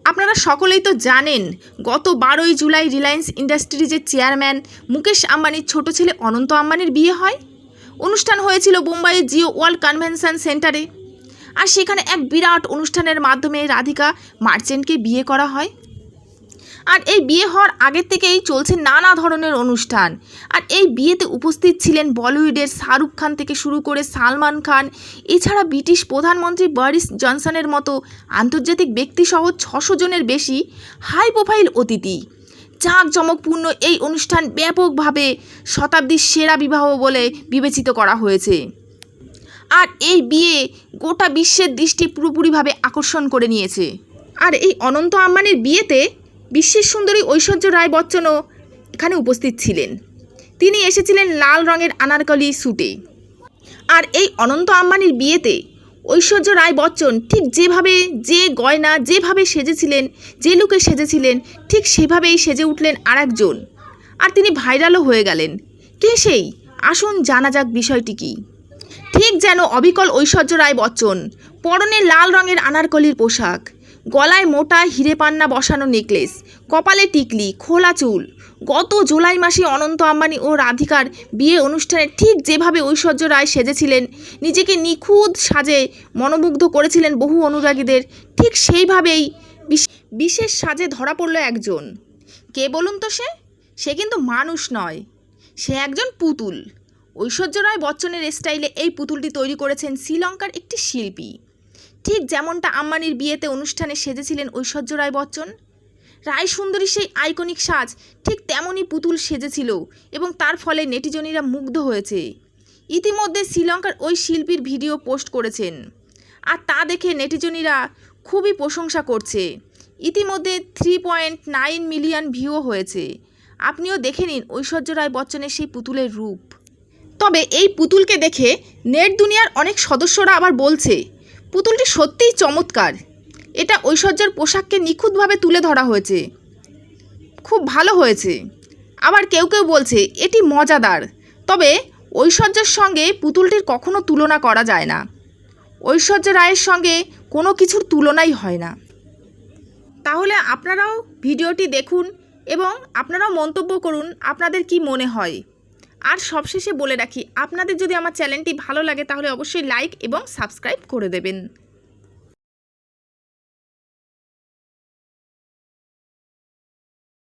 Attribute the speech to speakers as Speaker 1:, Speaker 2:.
Speaker 1: আপনারা সকলেই তো জানেন গত 12ই জুলাই রিলায়েন্স ইন্ডাস্ট্রিজের চেয়ারম্যান মুকেশ আম্বানির ছোট ছেলে অনন্ত আম্বানির বিয়ে হয়। অনুষ্ঠান হয়েছিল বোম্বাইয়ের জিও ওয়ার্ল্ড কনভেনশন সেন্টারে। আর সেখানে এক বিরাট অনুষ্ঠানের মাধ্যমে রাধিকা মার্চেন্টকে বিয়ে করা হয়। আর এই বিয়ে হওয়ার আগের থেকেই চলছে নানা ধরনের অনুষ্ঠান। আর এই বিয়েতে উপস্থিত ছিলেন বলিউডের শাহরুখ খান থেকে শুরু করে সালমান খান, এছাড়া ব্রিটিশ প্রধানমন্ত্রী বরিস জনসনের মতো আন্তর্জাতিক ব্যক্তিসহ 600 জনের বেশি হাই প্রোফাইল অতিথি। জাঁকজমকপূর্ণ এই অনুষ্ঠান ব্যাপকভাবে শতাব্দীর সেরা বিবাহ বলে বিবেচিত করা হয়েছে। আর এই বিয়ে গোটা বিশ্বের দৃষ্টি পুরোপুরিভাবে আকর্ষণ করে নিয়েছে। আর এই অনন্ত আম্বানির বিয়েতে বিশ্বের সুন্দরী ঐশ্বর্য রায় বচ্চনও এখানে উপস্থিত ছিলেন। তিনি এসেছিলেন লাল রঙের আনারকলি স্যুটে। আর এই অনন্ত আম্বানির বিয়েতে ঐশ্বর্য রায় বচ্চন ঠিক যেভাবে যে গয়না যেভাবে সেজেছিলেন, যে লুকে সেজেছিলেন, ঠিক সেভাবেই সেজে উঠলেন আরেকজন। আর তিনি ভাইরালও হয়ে গেলেন। কে সেই? আসুন জানা যাক বিষয়টি কী। ঠিক যেন অবিকল ঐশ্বর্য রায় বচ্চন, পরনে লাল রঙের আনারকলির পোশাক, গলায় মোটা হিরে পান্না বসানো নেকলেস, কপালে টিকলি, খোলা চুল। গত জুলাই মাসে অনন্ত আম্বানি ও রাধিকার বিয়ে অনুষ্ঠানে ঠিক যেভাবে ঐশ্বর্য রায় সেজেছিলেন, নিজেকে নিখুঁত সাজে মনোমুগ্ধ করেছিলেন বহু অনুরাগীদের, ঠিক সেইভাবেই বিশেষ সাজে ধরা পড়ল একজন। কে বলুন তো সে কিন্তু মানুষ নয়, সে একজন পুতুল। ঐশ্বর্য রায় বচ্চনের স্টাইলে এই পুতুলটি তৈরি করেছেন শ্রীলঙ্কার একটি শিল্পী। ঠিক যেমনটা আম্বানির বিয়েতে অনুষ্ঠানে সেজেছিলেন ঐশ্বর্য রায় বচ্চন, রায় সুন্দরী সেই আইকনিক সাজ ঠিক তেমনই পুতুল সেজেছিল এবং তার ফলে নেটিজনেরা মুগ্ধ হয়েছে। ইতিমধ্যে শ্রীলঙ্কার ওই শিল্পীর ভিডিও পোস্ট করেছেন, আর তা দেখে নেটিজনেরা খুবই প্রশংসা করছে। ইতিমধ্যে 3.9 মিলিয়ন ভিউও হয়েছে। আপনিও দেখে নিন ঐশ্বর্য রায় বচ্চনের সেই পুতুলের রূপ। তবে এই পুতুলকে দেখে নেট দুনিয়ার অনেক সদস্যরা আবার বলছে পুতুলটি সত্যিই চমৎকার। এটা ঐশ্বর্যের পোশাককে নিখুঁতভাবে তুলে ধরা হয়েছে, খুব ভালো হয়েছে। আবার কেউ কেউ বলছে এটি মজাদার। তবে ঐশ্বর্যের সঙ্গে পুতুলটির কখনো তুলনা করা যায় না। ঐশ্বর্য রায়ের সঙ্গে কোনো কিছুর তুলনাই হয় না। তাহলে আপনারাও ভিডিওটি দেখুন এবং আপনারাও মন্তব্য করুন আপনাদের কি মনে হয়। আর সবশেষে বলে রাখি, আপনাদের যদি আমার চ্যানেলটি ভালো লাগে তাহলে অবশ্যই লাইক এবং সাবস্ক্রাইব করে দেবেন।